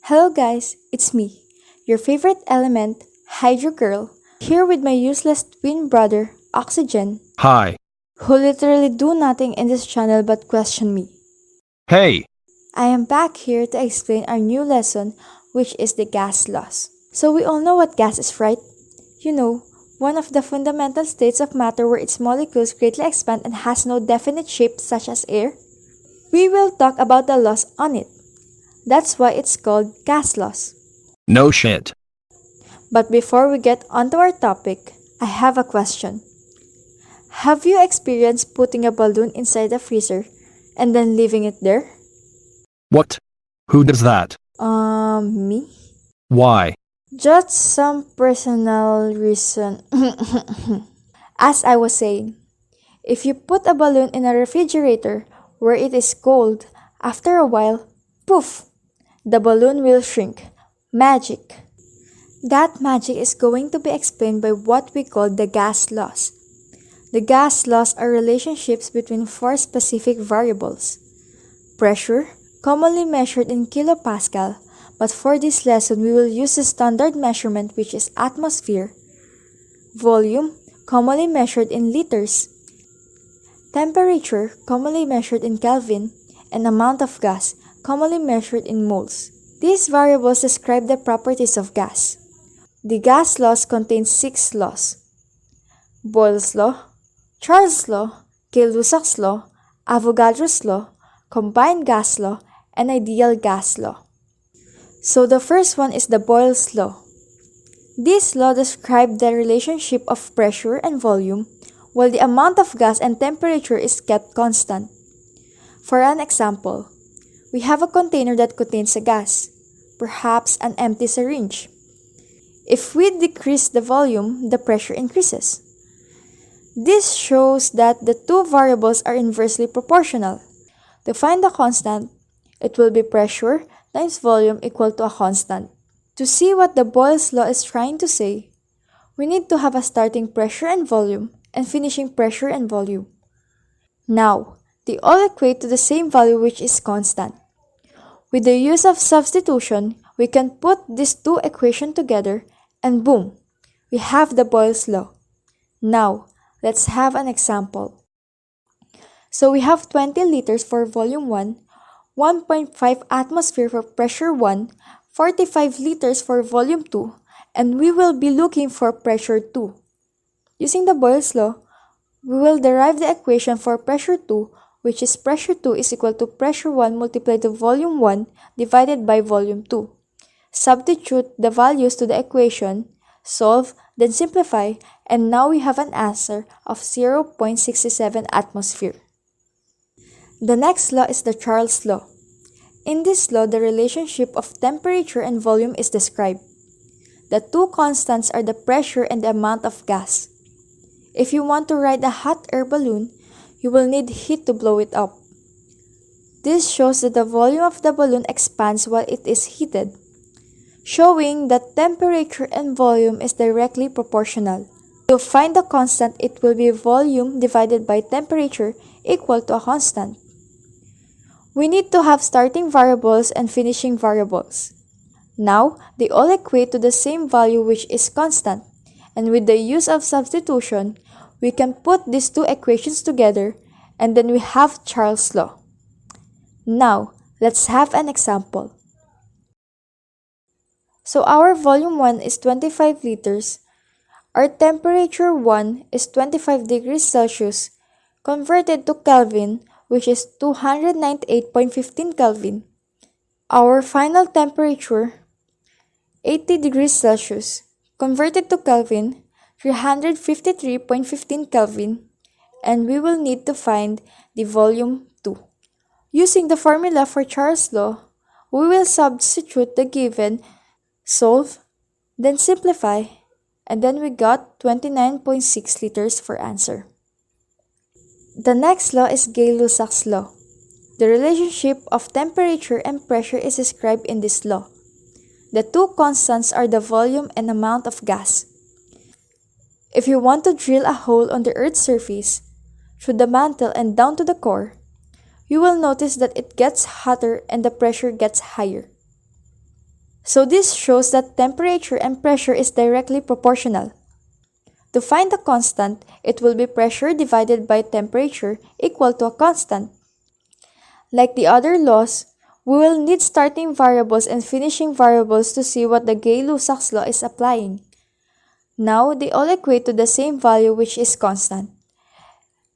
Hello guys, it's me, your favorite element, Hydro Girl, here with my useless twin brother, Oxygen, Hi. who literally do nothing in this channel but question me. Hey. I am back here to explain our new lesson, which is the gas laws. So we all know what gas is, right? You know, one of the fundamental states of matter where its molecules greatly expand and has no definite shape such as air. We will talk about the laws on it. That's why it's called gas laws. No shit. But before we get onto our topic, I have a question. Have you experienced putting a balloon inside the freezer and then leaving it there? What? Who does that? Me? Why? Just some personal reason. As I was saying, if you put a balloon in a refrigerator where it is cold, after a while, poof, the balloon will shrink. Magic. That magic is going to be explained by what we call the gas laws. The gas laws are relationships between four specific variables. Pressure, commonly measured in kilopascal, but for this lesson we will use the standard measurement which is atmosphere. Volume, commonly measured in liters. Temperature, commonly measured in Kelvin, and amount of gas, commonly measured in moles. These variables describe the properties of gas. The gas laws contain 6 laws: Boyle's law, Charles' law, GAY-LUSSAC'S law, AVOGADRO'S law, combined gas law, and ideal gas law. So the first one is the Boyle's law. This law describes the relationship of pressure and volume, while the amount of gas and temperature is kept constant. For an example, we have a container that contains a gas, perhaps an empty syringe. If we decrease the volume, the pressure increases. This shows that the two variables are inversely proportional. To find the constant, it will be pressure times volume equal to a constant. To see what the Boyle's law is trying to say, we need to have a starting pressure and volume and finishing pressure and volume. Now, they all equate to the same value which is constant. With the use of substitution, we can put these two equations together and boom, we have the Boyle's law. Now, let's have an example. So we have 20 liters for volume 1, 1.5 atmosphere for pressure 1, 45 liters for volume 2, and we will be looking for pressure 2. Using the Boyle's law, we will derive the equation for pressure 2, which is pressure 2 is equal to pressure 1 multiplied to volume 1 divided by volume 2. Substitute the values to the equation, solve, then simplify, and now we have an answer of 0.67 atmosphere. The next law is the Charles' law. In this law, the relationship of temperature and volume is described. The two constants are the pressure and the amount of gas. If you want to ride a hot air balloon, you will need heat to blow it up. This shows that the volume of the balloon expands while it is heated, showing that temperature and volume is directly proportional. To find the constant, it will be volume divided by temperature equal to a constant. We need to have starting variables and finishing variables. Now, they all equate to the same value which is constant, and with the use of substitution, we can put these two equations together and then we have Charles' law. Now, let's have an example. So our volume 1 is 25 liters. Our temperature 1 is 25 degrees Celsius converted to Kelvin, which is 298.15 Kelvin. Our final temperature 80 degrees Celsius converted to Kelvin, 353.15 Kelvin, and we will need to find the volume 2. Using the formula for Charles' law, we will substitute the given, solve, then simplify, and then we got 29.6 liters for answer. The next law is GAY-LUSSAC'S law. The relationship of temperature and pressure is described in this law. The two constants are the volume and amount of gas. If you want to drill a hole on the Earth's surface, through the mantle and down to the core, you will notice that it gets hotter and the pressure gets higher. So this shows that temperature and pressure is directly proportional. To find the constant, it will be pressure divided by temperature equal to a constant. Like the other laws, we will need starting variables and finishing variables to see what the GAY-LUSSAC'S law is applying. Now, they all equate to the same value, which is constant.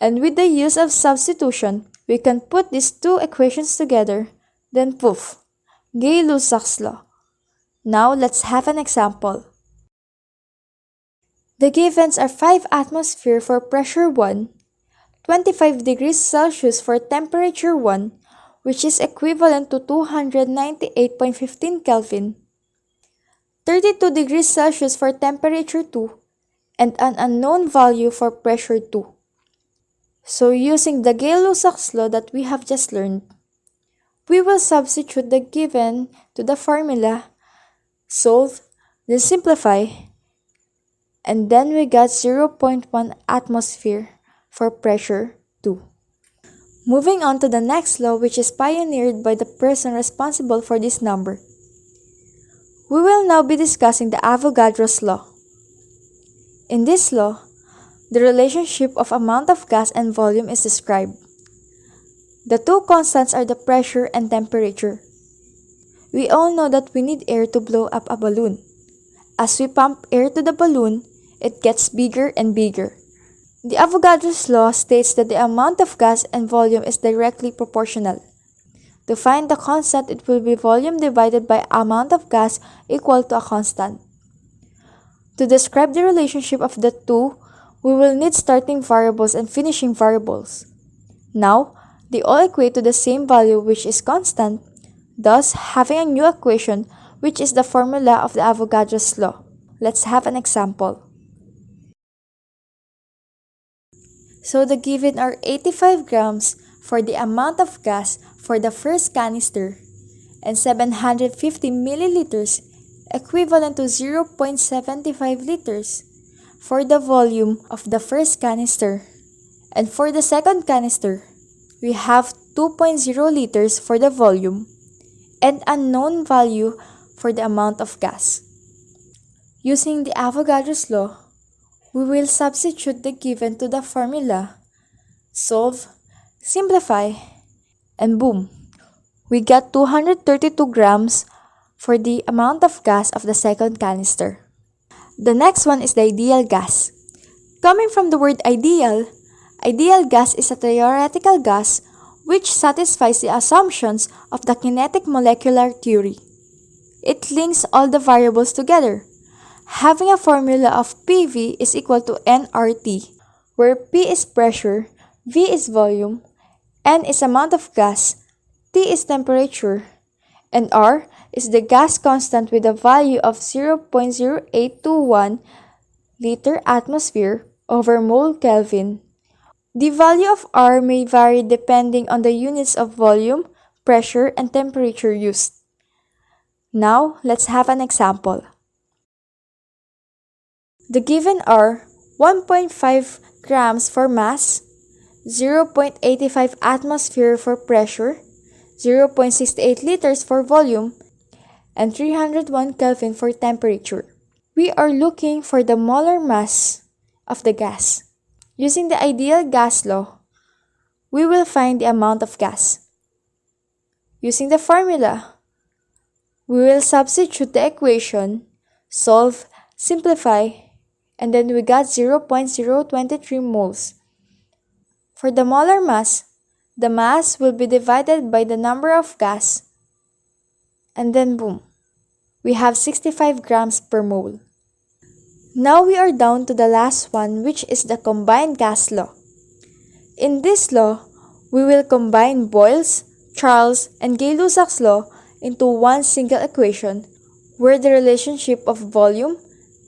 And with the use of substitution, we can put these two equations together, then poof, GAY-LUSSAC'S law. Now, let's have an example. The givens are 5 atmosphere for pressure 1, 25 degrees Celsius for temperature 1, which is equivalent to 298.15 Kelvin, 32 degrees Celsius for temperature 2, and an unknown value for pressure 2. So using the GAY-LUSSAC'S law that we have just learned, we will substitute the given to the formula, solve, then simplify, and then we got 0.1 atmosphere for pressure 2. Moving on to the next law, which is pioneered by the person responsible for this number. We will now be discussing the Avogadro's law. In this law, the relationship of amount of gas and volume is described. The two constants are the pressure and temperature. We all know that we need air to blow up a balloon. As we pump air to the balloon, it gets bigger and bigger. The Avogadro's law states that the amount of gas and volume is directly proportional. To find the constant, it will be volume divided by amount of gas equal to a constant. To describe the relationship of the two, we will need starting variables and finishing variables. Now, they all equate to the same value, which is constant, thus having a new equation, which is the formula of the Avogadro's law. Let's have an example. So the given are 85 grams for the amount of gas for the first canister and 750 milliliters, equivalent to 0.75 liters, for the volume of the first canister. And for the second canister, we have 2.0 liters for the volume and unknown value for the amount of gas. Using the Avogadro's law, we will substitute the given to the formula, solve, simplify, and boom, we got 232 grams for the amount of gas of the second canister. The next one is the ideal gas. Coming from the word ideal gas is a theoretical gas which satisfies the assumptions of the kinetic molecular theory. It links all the variables together, having a formula of PV is equal to nRT, where P is pressure, V is volume, N is amount of gas, T is temperature, and R is the gas constant with a value of 0.0821 liter atmosphere over mole Kelvin. The value of R may vary depending on the units of volume, pressure, and temperature used. Now, let's have an example. The given are 1.5 grams for mass, 0.85 atmosphere for pressure, 0.68 liters for volume, and 301 Kelvin for temperature. We are looking for the molar mass of the gas. Using the ideal gas law, we will find the amount of gas. Using the formula, we will substitute the equation, solve, simplify, and then we got 0.023 moles. For the molar mass, the mass will be divided by the number of gas, and then boom, we have 65 grams per mole. Now we are down to the last one, which is the combined gas law. In this law, we will combine Boyle's, Charles, and GAY-LUSSAC'S law into one single equation, where the relationship of volume,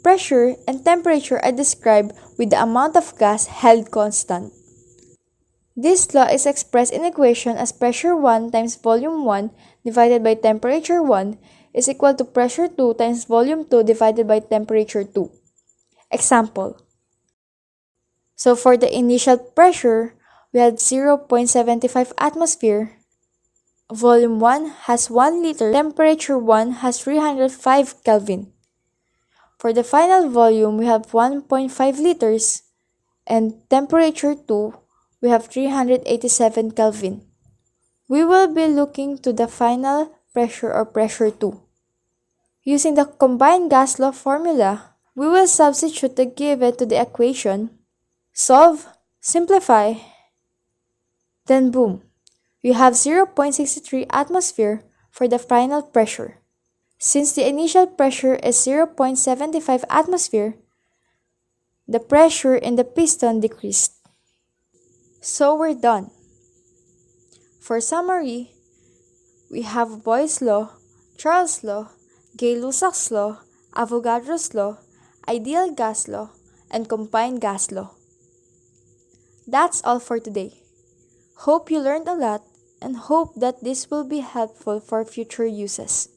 pressure, and temperature are described with the amount of gas held constant. This law is expressed in equation as pressure 1 times volume 1 divided by temperature 1 is equal to pressure 2 times volume 2 divided by temperature 2. Example. So for the initial pressure, we had 0.75 atmosphere. Volume 1 has 1 liter, temperature 1 has 305 Kelvin. For the final volume, we have 1.5 liters, and temperature 2, we have 387 Kelvin. We will be looking to the final pressure or pressure 2. Using the combined gas law formula, we will substitute the given to the equation, solve, simplify, then boom, we have 0.63 atmosphere for the final pressure. Since the initial pressure is 0.75 atmosphere, the pressure in the piston decreased. So we're done. For summary, we have Boyle's law, Charles' law, GAY-LUSSAC'S law, AVOGADRO'S law, ideal gas law, and combined gas law. That's all for today. Hope you learned a lot and hope that this will be helpful for future uses.